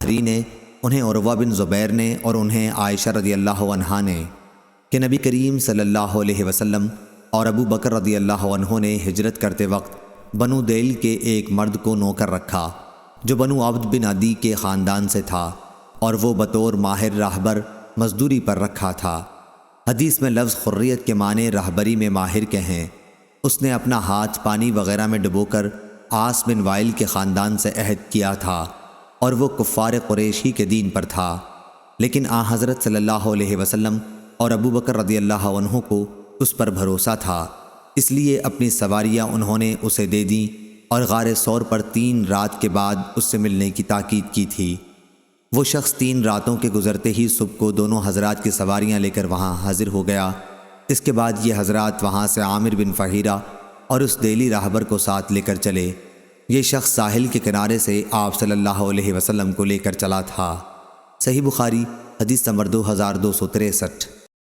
بحری نے، انہیں عروہ بن زبیر نے اور انہیں عائشہ رضی اللہ عنہا نے کہ نبی کریم صلی اللہ علیہ وسلم اور ابو بکر رضی اللہ عنہ نے ہجرت کرتے وقت بنو دیل کے ایک مرد کو نوکر رکھا جو بنو عبد بن عدی کے خاندان سے تھا، اور وہ بطور ماہر راہبر مزدوری پر رکھا تھا۔ حدیث میں لفظ خریت کے معنی راہبری میں ماہر کے ہیں۔ اس نے اپنا ہاتھ پانی وغیرہ میں ڈبو کر عاص بن وائل کے خاندان سے عہد کیا تھا، اور وہ کفار قریش ہی کے دین پر تھا، لیکن آن حضرت صلی اللہ علیہ وسلم اور ابو بکر رضی اللہ عنہ کو اس پر بھروسہ تھا، اس لیے اپنی سواریاں انہوں نے اسے دے دیں اور غار ثور پر 3 رات کے بعد اس سے ملنے کی تاکید کی تھی۔ وہ شخص 3 راتوں کے گزرتے ہی صبح کو دونوں حضرات کی سواریاں لے کر وہاں حاضر ہو گیا۔ اس کے بعد یہ حضرات وہاں سے عامر بن فہیرہ اور اس دیلی راہبر کو ساتھ لے کر چلے۔ یہ شخص ساحل کے کنارے سے آپ صلی اللہ علیہ وسلم کو لے کر چلا تھا۔ صحیح بخاری حدیث نمبر 2263۔